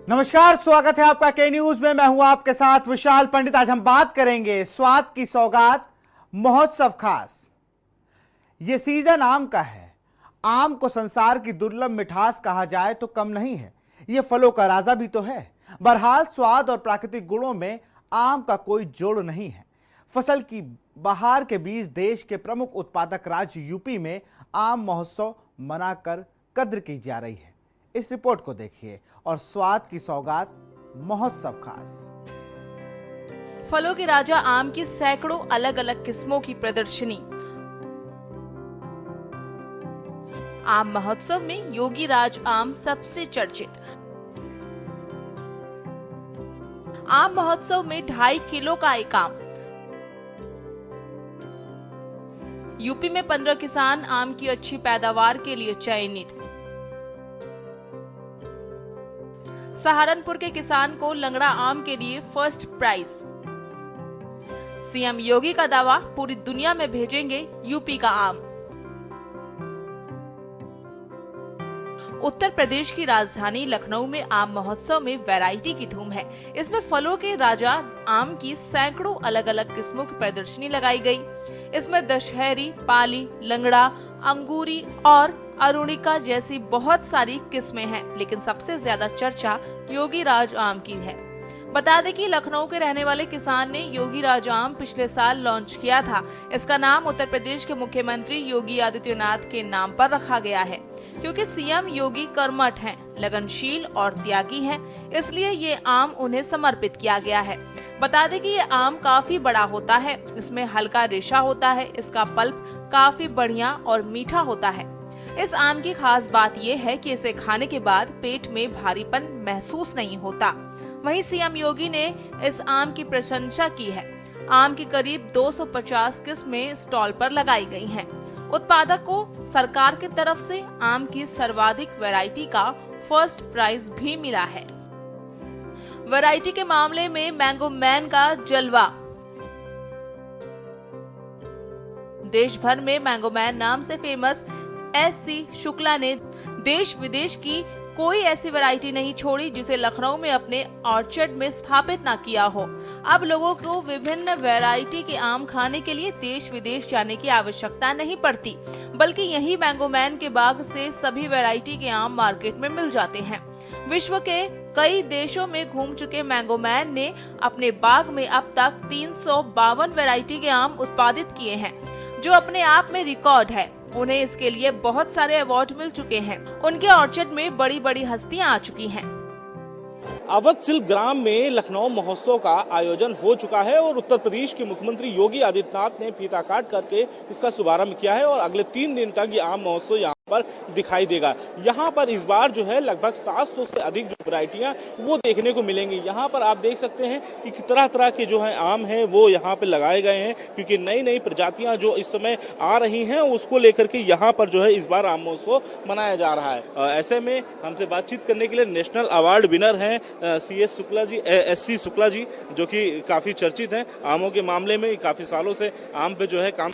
नमस्कार, स्वागत है आपका के न्यूज में। मैं हूं आपके साथ विशाल पंडित। आज हम बात करेंगे स्वाद की सौगात महोत्सव खास। यह सीजन आम का है। आम को संसार की दुर्लभ मिठास कहा जाए तो कम नहीं है। यह फलों का राजा भी तो है। बहरहाल स्वाद और प्राकृतिक गुणों में आम का कोई जोड़ नहीं है। फसल की बहार के बीच देश के प्रमुख उत्पादक राज्य यूपी में आम महोत्सव मनाकर कद्र की जा रही है। इस रिपोर्ट को देखिए और स्वाद की सौगात महोत्सव खास। फलों के राजा आम की सैकड़ों अलग अलग किस्मों की प्रदर्शनी। आम महोत्सव में योगी राज आम सबसे चर्चित। आम महोत्सव में 2.5 किलो का एक आम। यूपी में 15 किसान आम की अच्छी पैदावार के लिए चयनित। सहारनपुर के किसान को लंगड़ा आम के लिए फर्स्ट प्राइज। सीएम योगी का दावा, पूरी दुनिया में भेजेंगे यूपी का आम। उत्तर प्रदेश की राजधानी लखनऊ में आम महोत्सव में वैरायटी की धूम है। इसमें फलों के राजा आम की सैकड़ों अलग अलग किस्मों की प्रदर्शनी लगाई गई। इसमें दशहरी, पाली, लंगड़ा, अंगूरी और अरुणिका जैसी बहुत सारी किस्में हैं, लेकिन सबसे ज्यादा चर्चा योगी राज आम की है। बता दें कि लखनऊ के रहने वाले किसान ने योगी राज आम पिछले साल लॉन्च किया था। इसका नाम उत्तर प्रदेश के मुख्यमंत्री योगी आदित्यनाथ के नाम पर रखा गया है, क्योंकि सीएम योगी कर्मठ हैं, लगनशील और त्यागी हैं, इसलिए ये आम उन्हें समर्पित किया गया है। बता दें कि ये आम काफी बड़ा होता है। इसमें हल्का रेशा होता है। इसका पल्प काफी बढ़िया और मीठा होता है। इस आम की खास बात यह है कि इसे खाने के बाद पेट में भारीपन महसूस नहीं होता। वहीं सीएम योगी ने इस आम की प्रशंसा की है। आम की करीब 250 किस्में स्टॉल पर लगाई गई हैं। उत्पादक को सरकार की तरफ से आम की सर्वाधिक वैरायटी का फर्स्ट प्राइज भी मिला है। वैरायटी के मामले में मैंगो मैन का जलवा। देश भर में मैंगो मैन नाम से फेमस एस.सी. शुक्ला ने देश विदेश की कोई ऐसी वैरायटी नहीं छोड़ी जिसे लखनऊ में अपने ऑर्चर्ड में स्थापित ना किया हो। अब लोगों को विभिन्न वैरायटी के आम खाने के लिए देश विदेश जाने की आवश्यकता नहीं पड़ती, बल्कि यही मैंगो मैन के बाग से सभी वैरायटी के आम मार्केट में मिल जाते हैं। विश्व के कई देशों में घूम चुके मैंगो मैन ने अपने बाग में अब तक 352 वैरायटी के आम उत्पादित किए हैं, जो अपने आप में रिकॉर्ड है। उन्हें इसके लिए बहुत सारे अवार्ड मिल चुके हैं। उनके ऑर्चर्ड में बड़ी बड़ी हस्तियां आ चुकी हैं। अवध शिल्प ग्राम में लखनऊ महोत्सव का आयोजन हो चुका है और उत्तर प्रदेश के मुख्यमंत्री योगी आदित्यनाथ ने फीता काट करके इसका शुभारंभ किया है और अगले 3 दिन तक ये आम महोत्सव यहाँ पर दिखाई देगा। यहाँ पर इस बार जो है लगभग 700 से अधिक जो वैरायटियां वो देखने को मिलेंगी। यहाँ पर आप देख सकते हैं कि तरह तरह के जो है आम हैं वो यहाँ पे लगाए गए हैं, क्योंकि नई नई प्रजातियां जो इस समय आ रही हैं उसको लेकर के यहाँ पर जो है इस बार आम महोत्सव मनाया जा रहा है। ऐसे में हमसे बातचीत करने के लिए नेशनल अवार्ड विनर हैं एस.सी. शुक्ला जी, जो कि काफी चर्चित हैं आमों के मामले में। काफी सालों से आम पे जो है काम।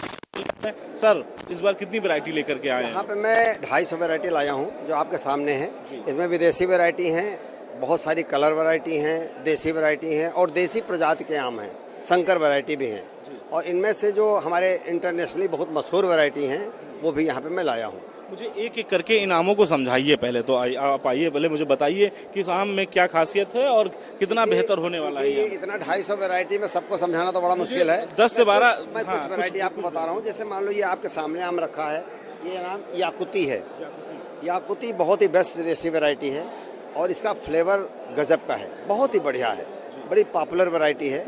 सर, इस बार कितनी वैरायटी लेकर के आए हैं? यहाँ पे मैं 250 वैरायटी लाया हूँ जो आपके सामने है। इसमें विदेशी वैरायटी हैं, बहुत सारी कलर वैरायटी हैं, देसी वैरायटी हैं और देसी प्रजाति के आम हैं, संकर वैरायटी भी हैं। और इनमें से जो हमारे इंटरनेशनली बहुत मशहूर वैरायटी हैं वो भी यहाँ पे मैं लाया हूँ। मुझे एक एक करके इन आमों को समझाइए। पहले तो आप आइए, पहले मुझे बताइए कि इस आम में क्या खासियत है और कितना बेहतर होने वाला है। इतना 250 वैरायटी में सबको समझाना तो बड़ा मुश्किल है। 10 से 12 मैं कुछ वैरायटी आपको बता रहा हूँ। जैसे मान लो ये आपके सामने आम रखा है, ये नाम याकुती है। याकुती बहुत ही बेस्ट देसी वैरायटी है और इसका फ्लेवर गजब का है, बहुत ही बढ़िया है, बड़ी पॉपुलर वैरायटी है।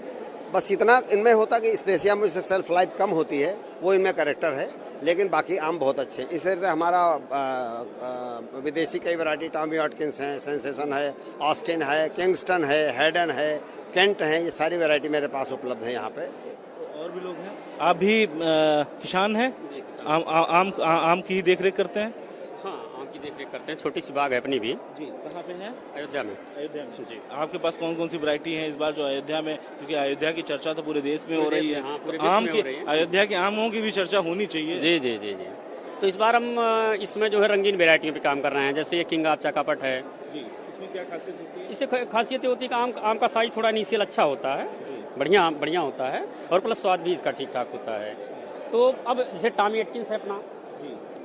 बस इतना इनमें होता कि इस देसी आम में सेल्फ लाइफ कम होती है, वो इनमें कैरेक्टर है, लेकिन बाकी आम बहुत अच्छे। इस तरह से हमारा विदेशी कई वैरायटी, टॉमी हॉटकिंस है, सेंसेशन है, ऑस्टिन है, किंगस्टन है, हैडन है, केंट है, ये सारी वैरायटी मेरे पास उपलब्ध है यहाँ पे। और भी लोग हैं? आप भी किसान हैं? आम की देख रेख करते हैं? देख करते हैं। छोटी सी बाग है अपनी भी। जी, कहाँ पे है? अयोध्या में। अयोध्या में जी। आपके पास कौन कौन सी वैरायटी है इस बार जो अयोध्या में, क्योंकि अयोध्या की चर्चा तो पूरे देश में हो रही है। आम की, अयोध्या के आमों की भी चर्चा होनी चाहिए। जी जी जी जी। तो इस बार हम इसमें जो है रंगीन वेरायटियों पे काम कर रहे हैं। जैसे ये किंग ऑफ चकापट है, इसमें क्या खासियत होती है? इससे खासियत ये होती है कि आम का साइज थोड़ा इनिशियल अच्छा होता है, बढ़िया होता है, और प्लस स्वाद भी इसका ठीक ठाक होता है। तो अब जैसे टॉमी एटकिंस है अपना,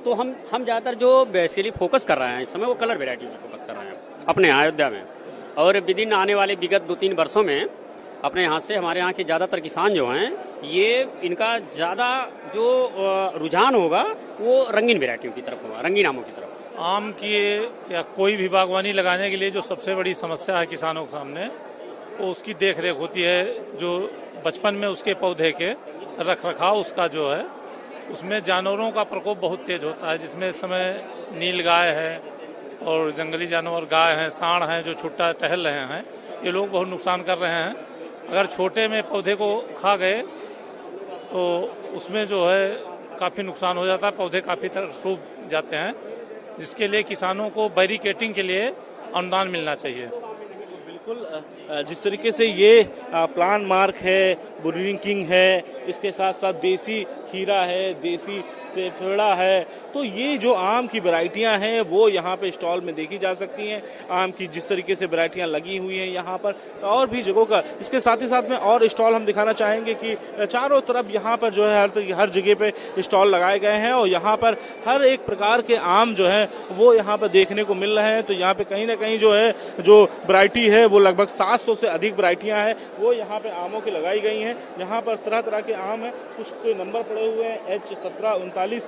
तो हम ज़्यादातर जो बेसिकली फोकस कर रहे हैं इस समय वो कलर वेराइटी में फोकस कर रहे हैं अपने यहाँ अयोध्या में। और विदिन आने वाले विगत 2-3 वर्षों में अपने यहाँ से हमारे यहाँ के ज़्यादातर किसान जो हैं, ये इनका ज़्यादा जो रुझान होगा वो रंगीन वेराइटियों की तरफ होगा, रंगीन आमों की तरफ। आम की या कोई भी बागवानी लगाने के लिए जो सबसे बड़ी समस्या है किसानों के सामने, वो उसकी देख रेख होती है। जो बचपन में उसके पौधे के रख रखाव उसका जो है, उसमें जानवरों का प्रकोप बहुत तेज होता है, जिसमें इस समय नील गाय है और जंगली जानवर गाय हैं, सांड हैं जो छुट्टा टहल रहे हैं, ये लोग बहुत नुकसान कर रहे हैं। अगर छोटे में पौधे को खा गए तो उसमें जो है काफ़ी नुकसान हो जाता है, पौधे काफ़ी तरह सूख जाते हैं, जिसके लिए किसानों को बैरिकेटिंग के लिए अनुदान मिलना चाहिए। बिल्कुल, जिस तरीके से ये प्लांट मार्क है, ब्रीडिंग किंग है, इसके साथ साथ देसी हीरा है, देसी सेफड़ा है, तो ये जो आम की वैरायटियां हैं वो यहाँ पे स्टॉल में देखी जा सकती हैं। आम की जिस तरीके से वैरायटियां लगी हुई हैं यहाँ पर, और भी जगहों का इसके साथ ही साथ में और स्टॉल हम दिखाना चाहेंगे कि चारों तरफ यहाँ पर जो है हर जगह पे स्टॉल लगाए गए हैं और यहाँ पर हर एक प्रकार के आम जो है वो यहाँ पर देखने को मिल रहे हैं। तो यहाँ पे कहीं ना कहीं जो है जो वैरायटी है वो लगभग 700 से अधिक वैरायटियाँ हैं वो यहाँ पे आमों की लगाई गई हैं। यहाँ पर तरह तरह के आम हैं, कुछ के नंबर पड़े हुए हैं H1739,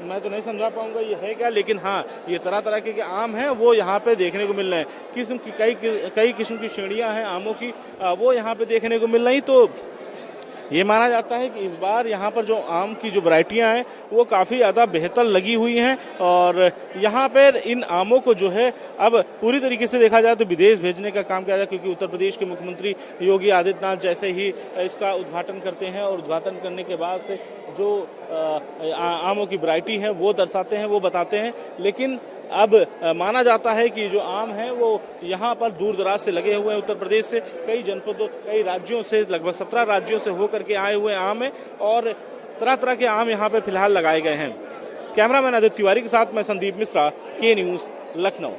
मैं तो नहीं समझा पाऊंगा ये है क्या, लेकिन हाँ ये तरह तरह के आम हैं वो यहाँ पे देखने को मिल रहे हैं। किस्म की कई किस्म की श्रेणियाँ हैं आमों की, वो यहाँ पे देखने को मिल रही। तो ये माना जाता है कि इस बार यहाँ पर जो आम की जो वैरायटियाँ हैं वो काफ़ी ज़्यादा बेहतर लगी हुई हैं और यहाँ पर इन आमों को जो है अब पूरी तरीके से देखा जाए तो विदेश भेजने का काम किया जाए, क्योंकि उत्तर प्रदेश के मुख्यमंत्री योगी आदित्यनाथ जैसे ही इसका उद्घाटन करते हैं और उद्घाटन करने के बाद से जो आमों की वैरायटी है वो दर्शाते हैं, वो बताते हैं। लेकिन अब माना जाता है कि जो आम हैं वो यहाँ पर दूर दराज से लगे हुए हैं, उत्तर प्रदेश से कई जनपदों, कई राज्यों से, लगभग 17 राज्यों से होकर के आए हुए आम हैं और तरह तरह के आम यहाँ पे फिलहाल लगाए गए हैं। कैमरामैन आदित्य तिवारी के साथ मैं संदीप मिश्रा, के न्यूज़, लखनऊ।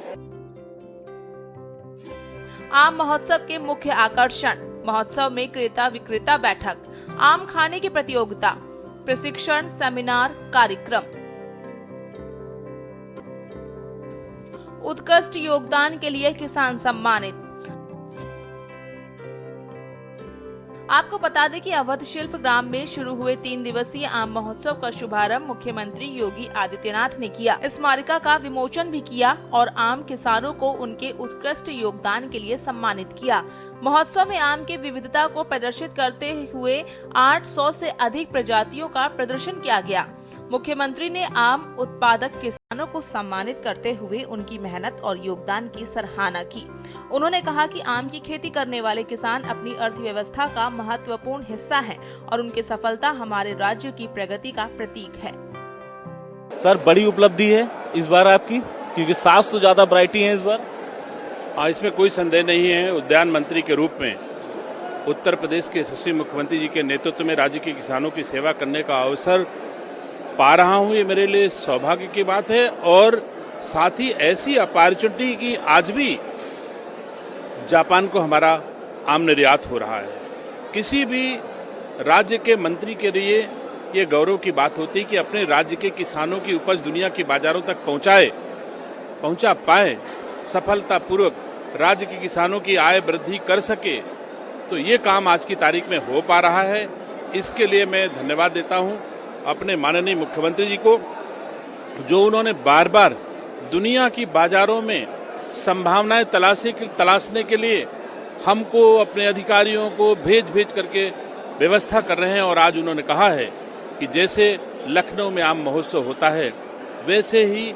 आम महोत्सव के मुख्य आकर्षण, महोत्सव में क्रेता विक्रेता बैठक, आम खाने की प्रतियोगिता, प्रशिक्षण, सेमिनार, कार्यक्रम। उत्कृष्ट योगदान के लिए किसान सम्मानित। आपको बता दें कि अवध शिल्प ग्राम में शुरू हुए 3 दिवसीय आम महोत्सव का शुभारंभ मुख्यमंत्री योगी आदित्यनाथ ने किया। इस स्मारिका का विमोचन भी किया और आम किसानों को उनके उत्कृष्ट योगदान के लिए सम्मानित किया। महोत्सव में आम की विविधता को प्रदर्शित करते हुए 800 से अधिक प्रजातियों का प्रदर्शन किया गया। मुख्यमंत्री ने आम उत्पादक किसानों को सम्मानित करते हुए उनकी मेहनत और योगदान की सराहना की। उन्होंने कहा कि आम की खेती करने वाले किसान अपनी अर्थव्यवस्था का महत्वपूर्ण हिस्सा हैं और उनकी सफलता हमारे राज्य की प्रगति का प्रतीक है। सर, बड़ी उपलब्धि है इस बार आपकी, क्योंकि 700 से ज्यादा वैरायटी है इस बार। इसमें कोई संदेह नहीं है। उद्यान मंत्री के रूप में उत्तर प्रदेश के यशस्वी मुख्यमंत्री जी के नेतृत्व में राज्य के किसानों की सेवा करने का अवसर पा रहा हूँ, ये मेरे लिए सौभाग्य की बात है। और साथ ही ऐसी अपॉर्चुनिटी की आज भी जापान को हमारा आम निर्यात हो रहा है। किसी भी राज्य के मंत्री के लिए ये गौरव की बात होती है कि अपने राज्य के किसानों की उपज दुनिया के बाजारों तक पहुंचा पाए, सफलतापूर्वक राज्य के किसानों की आय वृद्धि कर सके। तो ये काम आज की तारीख में हो पा रहा है। इसके लिए मैं धन्यवाद देता हूँ अपने माननीय मुख्यमंत्री जी को, जो उन्होंने बार बार दुनिया की बाजारों में संभावनाएं तलाशने के लिए हमको, अपने अधिकारियों को भेज करके व्यवस्था कर रहे हैं। और आज उन्होंने कहा है कि जैसे लखनऊ में आम महोत्सव होता है, वैसे ही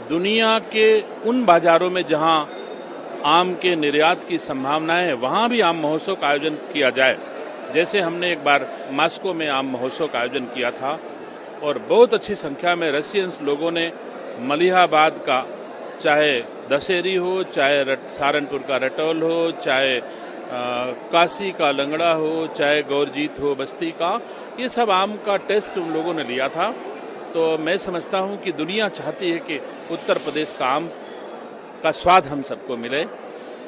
दुनिया के उन बाजारों में जहां आम के निर्यात की संभावनाएं है, वहां भी आम महोत्सव का आयोजन किया जाए। जैसे हमने एक बार मॉस्को में आम महोत्सव का आयोजन किया था और बहुत अच्छी संख्या में रशियंस लोगों ने मलिहाबाद का, चाहे दशहरी हो, चाहे सहारनपुर का रटौल हो, चाहे काशी का लंगड़ा हो, चाहे गौरजीत हो बस्ती का, ये सब आम का टेस्ट उन लोगों ने लिया था। तो मैं समझता हूँ कि दुनिया चाहती है कि उत्तर प्रदेश का आम का स्वाद हम सबको मिले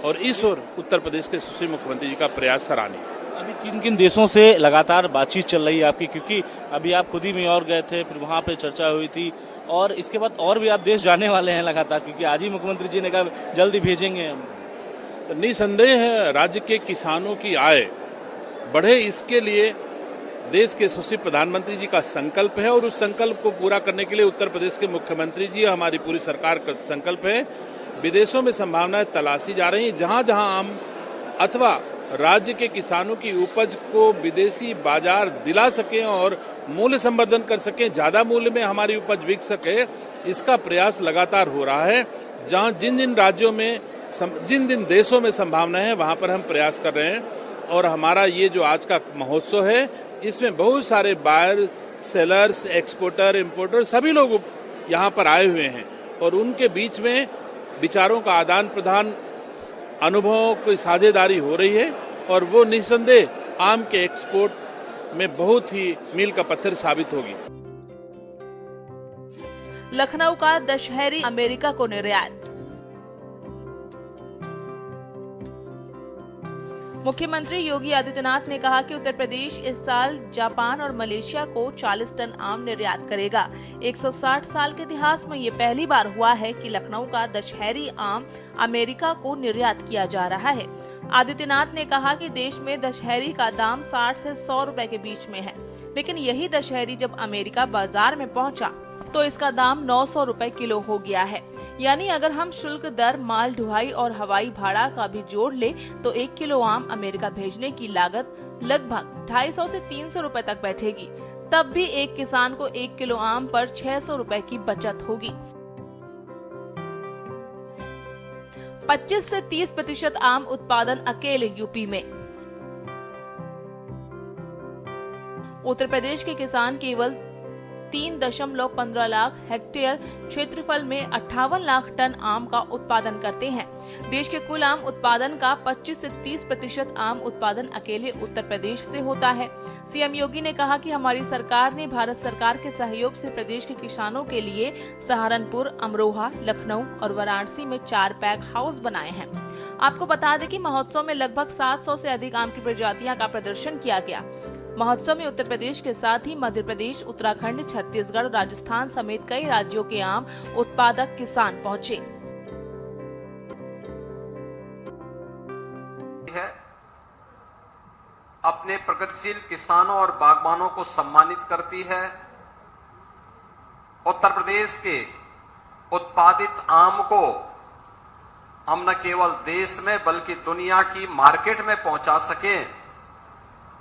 और इस ओर उत्तर प्रदेश के सुशील मुख्यमंत्री जी का प्रयास सराहनीय। अभी किन किन देशों से लगातार बातचीत चल रही है आपकी, क्योंकि अभी आप खुद ही म्योर गए थे, फिर वहाँ पे चर्चा हुई थी और इसके बाद और भी आप देश जाने वाले हैं लगातार, क्योंकि आज ही मुख्यमंत्री जी ने कहा जल्दी भेजेंगे हम। तो निसंदेह है राज्य के किसानों की आय बढ़े, इसके लिए देश के यशस्वी प्रधानमंत्री जी का संकल्प है और उस संकल्प को पूरा करने के लिए उत्तर प्रदेश के मुख्यमंत्री जी हमारी पूरी सरकार का संकल्प है। विदेशों में संभावनाएं तलाशी जा रही हैं, जहां जहां आम अथवा राज्य के किसानों की उपज को विदेशी बाजार दिला सकें और मूल्य संवर्धन कर सकें, ज्यादा मूल्य में हमारी उपज बिक सके, इसका प्रयास लगातार हो रहा है। जहां जिन जिन राज्यों में जिन जिन देशों में संभावनाएं हैं वहां पर हम प्रयास कर रहे हैं और हमारा ये जो आज का महोत्सव है इसमें बहुत सारे बायर, सेलर्स, एक्सपोर्टर, इंपोर्टर सभी लोग यहाँ पर आए हुए हैं और उनके बीच में विचारों का आदान प्रदान, अनुभवों की साझेदारी हो रही है और वो निसंदेह आम के एक्सपोर्ट में बहुत ही मील का पत्थर साबित होगी। लखनऊ का दशहरी अमेरिका को निर्यात। मुख्यमंत्री योगी आदित्यनाथ ने कहा कि उत्तर प्रदेश इस साल जापान और मलेशिया को 40 टन आम निर्यात करेगा। 160 साल के इतिहास में ये पहली बार हुआ है कि लखनऊ का दशहरी आम अमेरिका को निर्यात किया जा रहा है। आदित्यनाथ ने कहा कि देश में दशहरी का दाम 60 से 100 रुपए के बीच में है, लेकिन यही दशहरी जब अमेरिका बाजार में पहुंचा तो इसका दाम 900 रुपए किलो हो गया है। यानी अगर हम शुल्क दर, माल ढुलाई और हवाई भाड़ा का भी जोड़ ले तो 1 किलो आम अमेरिका भेजने की लागत लगभग 250 से 300 रुपए तक बैठेगी। तब भी एक किसान को 1 किलो आम पर 600 रुपए की बचत होगी। 25 से 30% आम उत्पादन अकेले यूपी में। उत्तर प्रदेश के किसान केवल 3.15 लाख हेक्टेयर क्षेत्रफल में 58 लाख टन आम का उत्पादन करते हैं। देश के कुल आम उत्पादन का 25 से 30% आम उत्पादन अकेले उत्तर प्रदेश से होता है। सीएम योगी ने कहा कि हमारी सरकार ने भारत सरकार के सहयोग से प्रदेश के किसानों के लिए सहारनपुर, अमरोहा, लखनऊ और वाराणसी में 4 पैक हाउस बनाए हैं। आपको बता दें कि महोत्सव में लगभग 700 से अधिक आम की प्रजातियां का प्रदर्शन किया गया। महोत्सव में उत्तर प्रदेश के साथ ही मध्य प्रदेश, उत्तराखंड, छत्तीसगढ़, राजस्थान समेत कई राज्यों के आम उत्पादक किसान पहुंचे। अपने प्रगतिशील किसानों और बागबानों को सम्मानित करती है। उत्तर प्रदेश के उत्पादित आम को हम न केवल देश में बल्कि दुनिया की मार्केट में पहुंचा सकें,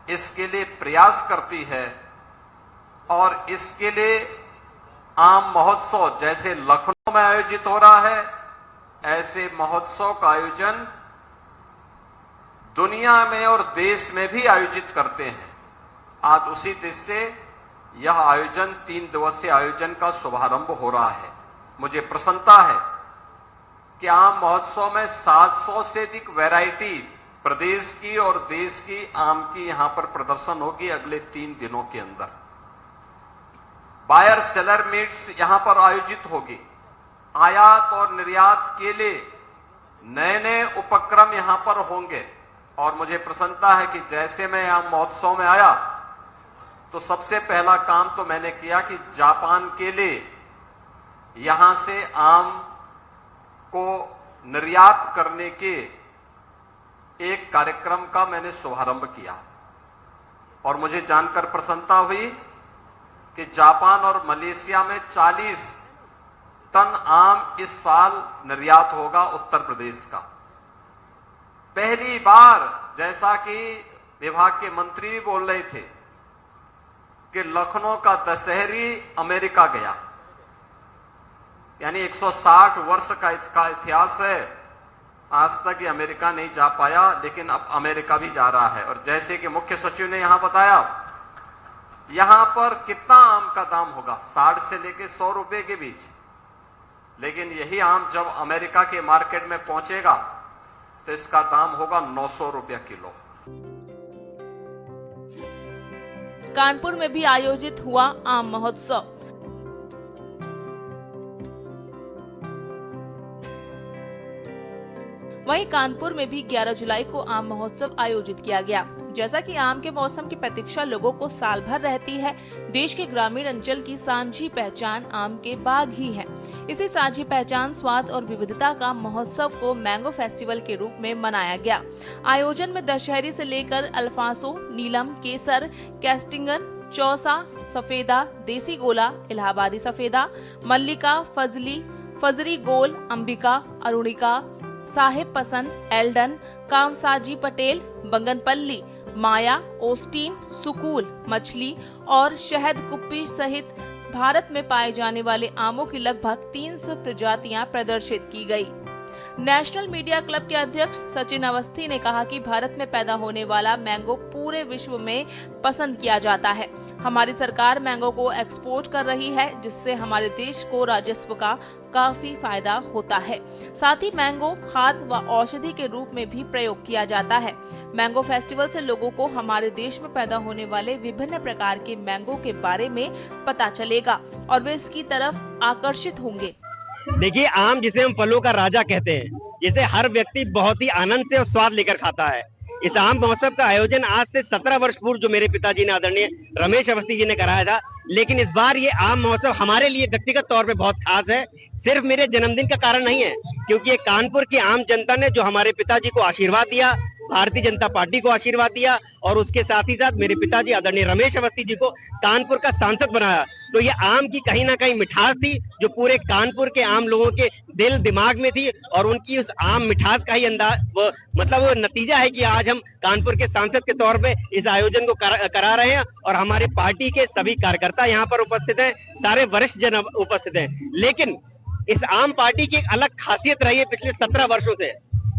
इसके लिए प्रयास करती है और इसके लिए आम महोत्सव जैसे लखनऊ में आयोजित हो रहा है, ऐसे महोत्सव का आयोजन दुनिया में और देश में भी आयोजित करते हैं। आज उसी देश से यह आयोजन 3 दिवसीय आयोजन का शुभारंभ हो रहा है। मुझे प्रसन्नता है कि आम महोत्सव में 700 से अधिक वैरायटी प्रदेश की और देश की आम की यहां पर प्रदर्शन होगी अगले 3 दिनों के अंदर। बायर सेलर मीट्स यहां पर आयोजित होगी। आयात और निर्यात के लिए नए नए उपक्रम यहां पर होंगे और मुझे प्रसन्नता है कि जैसे मैं यहां महोत्सव में आया तो सबसे पहला काम तो मैंने किया कि जापान के लिए यहां से आम को निर्यात करने के एक कार्यक्रम का मैंने शुभारंभ किया और मुझे जानकर प्रसन्नता हुई कि जापान और मलेशिया में 40 टन आम इस साल निर्यात होगा उत्तर प्रदेश का। पहली बार, जैसा कि विभाग के मंत्री भी बोल रहे थे, कि लखनऊ का दशहरी अमेरिका गया, यानी 160 वर्ष का इतिहास है। आज तक ये अमेरिका नहीं जा पाया, लेकिन अब अमेरिका भी जा रहा है। और जैसे कि मुख्य सचिव ने यहां बताया, यहां पर कितना आम का दाम होगा, 60 से लेकर 100 रुपए के बीच, लेकिन यही आम जब अमेरिका के मार्केट में पहुंचेगा तो इसका दाम होगा 900 रुपया किलो। कानपुर में भी आयोजित हुआ आम महोत्सव। वहीं कानपुर में भी 11 जुलाई को आम महोत्सव आयोजित किया गया। जैसा कि आम के मौसम की प्रतीक्षा लोगों को साल भर रहती है, देश के ग्रामीण अंचल की साझी पहचान आम के बाग ही है। इसी साझी पहचान, स्वाद और विविधता का महोत्सव को मैंगो फेस्टिवल के रूप में मनाया गया। आयोजन में दशहरी से लेकर अल्फांसो, नीलम, केसर, कैस्टिंगन, चौसा, सफेदा, देसी गोला, इलाहाबादी सफेदा, मल्लिका, फजरी गोल, अंबिका, अरुणिका, साहिब पसंद, एल्डन, कामसाजी पटेल, बंगनपल्ली, माया, ओस्टीन, सुकूल, मछली और शहद कुप्पी सहित भारत में पाए जाने वाले आमों की लगभग 300 प्रजातियां प्रदर्शित की गई। नेशनल मीडिया क्लब के अध्यक्ष सचिन अवस्थी ने कहा कि भारत में पैदा होने वाला मैंगो पूरे विश्व में पसंद किया जाता है। हमारी सरकार मैंगो को एक्सपोर्ट कर रही है, जिससे हमारे देश को राजस्व का काफी फायदा होता है। साथ ही मैंगो खाद्य व औषधि के रूप में भी प्रयोग किया जाता है। मैंगो फेस्टिवल से लोगों को हमारे देश में पैदा होने वाले विभिन्न प्रकार के मैंगो के बारे में पता चलेगा और वे इसकी तरफ आकर्षित होंगे। देखिए, आम जिसे हम फलों का राजा कहते हैं, जिसे हर व्यक्ति बहुत ही आनंद से और स्वाद लेकर खाता है। इस आम महोत्सव का आयोजन आज से 17 वर्ष पूर्व जो मेरे पिताजी ने, आदरणीय रमेश अवस्थी जी ने कराया था, लेकिन इस बार ये आम महोत्सव हमारे लिए व्यक्तिगत तौर पे बहुत खास है। सिर्फ मेरे जन्मदिन का कारण नहीं है, क्योंकि ये कानपुर की आम जनता ने जो हमारे पिताजी को आशीर्वाद दिया, भारतीय जनता पार्टी को आशीर्वाद दिया और उसके साथ ही साथ मेरे पिताजी आदरणीय रमेश अवस्थी जी को कानपुर का सांसद बनाया। तो ये आम की कहीं ना कहीं मिठास थी जो पूरे कानपुर के आम लोगों के दिल दिमाग में थी, और उनकी उस आम मिठास का ही वो नतीजा है कि आज हम कानपुर के सांसद के तौर पे इस आयोजन को करा रहे हैं और हमारे पार्टी के सभी कार्यकर्ता यहाँ पर उपस्थित हैं, सारे वरिष्ठ जन उपस्थित हैं। लेकिन इस आम पार्टी की एक अलग खासियत रही है पिछले 17 वर्षों से।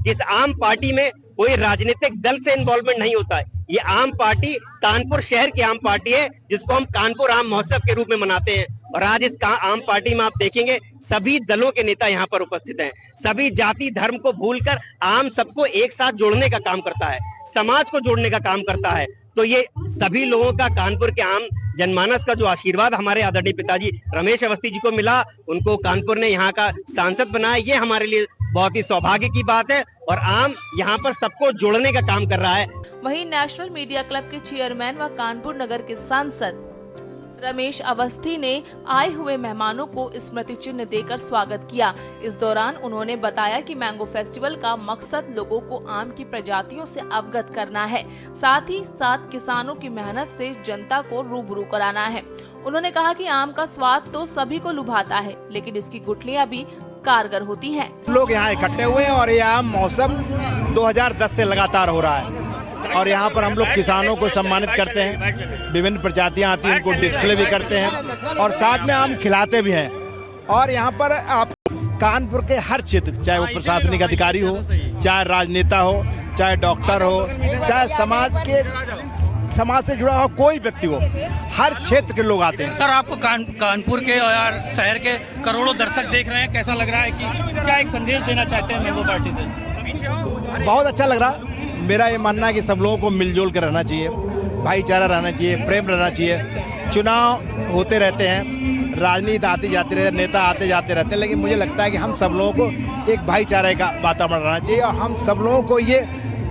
इस आम पार्टी में कोई राजनीतिक दल से इन्वॉल्वमेंट नहीं होता है। ये आम पार्टी कानपुर शहर की आम पार्टी है, जिसको हम कानपुर आम महोत्सव के रूप में मनाते हैं। और आज इस आम पार्टी में आप देखेंगे सभी दलों के नेता यहाँ पर उपस्थित हैं। सभी जाति धर्म को भूलकर आम सबको एक साथ जोड़ने का काम करता है, समाज को जोड़ने का काम करता है। तो ये सभी लोगों का कानपुर के आम जनमानस का जो आशीर्वाद हमारे आदरणीय पिताजी रमेश अवस्थी जी को मिला, उनको कानपुर ने यहाँ का सांसद बनाया, ये हमारे लिए बहुत ही सौभाग्य की बात है। और आम यहाँ पर सबको जोड़ने का काम कर रहा है। वहीं नेशनल मीडिया क्लब के चेयरमैन व कानपुर नगर के सांसद रमेश अवस्थी ने आए हुए मेहमानों को स्मृति चिन्ह देकर स्वागत किया। इस दौरान उन्होंने बताया कि मैंगो फेस्टिवल का मकसद लोगों को आम की प्रजातियों से अवगत करना है, साथ ही साथ किसानों की मेहनत से जनता को रूबरू कराना है। उन्होंने कहा कि आम का स्वाद तो सभी को लुभाता है, लेकिन इसकी गुठलियाँ भी कारगर होती हैं। लोग यहाँ इकट्ठे हुए हैं और ये आम महोत्सव 2010 से लगातार हो रहा है और यहाँ पर हम लोग किसानों को सम्मानित करते हैं, विभिन्न प्रजातियाँ आती हैं, उनको डिस्प्ले भी करते हैं और साथ में आम खिलाते भी हैं। और यहाँ पर आप कानपुर के हर क्षेत्र, चाहे वो प्रशासनिक अधिकारी हो, चाहे राजनेता हो, चाहे डॉक्टर हो, चाहे समाज से जुड़ा हो कोई व्यक्ति हो, हर क्षेत्र के लोग आते हैं। सर, आपको कानपुर के और शहर के करोड़ों दर्शक देख रहे हैं, कैसा लग रहा है कि क्या एक संदेश देना चाहते हैं मैंगो पार्टी से? बहुत अच्छा लग रहा। मेरा ये मानना है कि सब लोगों को मिलजुल कर रहना चाहिए, भाईचारा रहना चाहिए, प्रेम रहना चाहिए। चुनाव होते रहते हैं, राजनीति आती जाती रहती है, नेता आते जाते रहते हैं, लेकिन मुझे लगता है कि हम सब लोगों को एक भाईचारे का वातावरण रहना चाहिए और हम सब लोगों को ये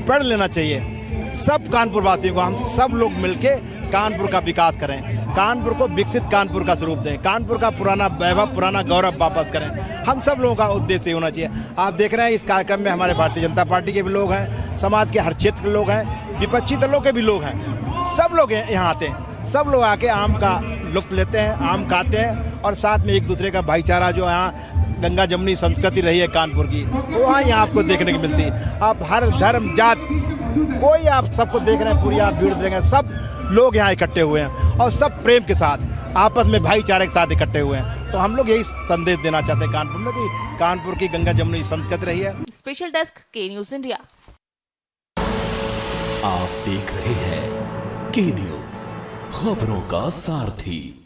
पढ़ लेना चाहिए। सब कानपुर वासियों को हम सब लोग मिलके कानपुर का विकास करें, कानपुर को विकसित कानपुर का स्वरूप दें, कानपुर का पुराना वैभव, पुराना गौरव वापस करें। हम सब लोगों का उद्देश्य होना चाहिए। आप देख रहे हैं इस कार्यक्रम में हमारे भारतीय जनता पार्टी के भी लोग हैं, समाज के हर क्षेत्र के लोग हैं, विपक्षी दलों के भी लोग हैं, सब लोग यहाँ आते हैं। सब लोग आके आम का लुत्फ लेते हैं, आम खाते हैं और साथ में एक दूसरे का भाईचारा जो यहाँ गंगा जमुनी संस्कृति रही है कानपुर की, वहाँ यहाँ आपको देखने की मिलती है। आप हर धर्म जात कोई आप सबको देख रहे हैं, पूरी आप भीड़ देखेंगे, सब लोग यहाँ इकट्ठे हुए हैं और सब प्रेम के साथ आपस में भाईचारे के साथ इकट्ठे हुए हैं। तो हम लोग यही संदेश देना चाहते हैं कानपुर में कि कानपुर की गंगा जमुनी संस्कृति रही है। स्पेशल डेस्क के न्यूज़ इंडिया। आप देख रहे हैं के न्यूज़, खबरों का सारथी।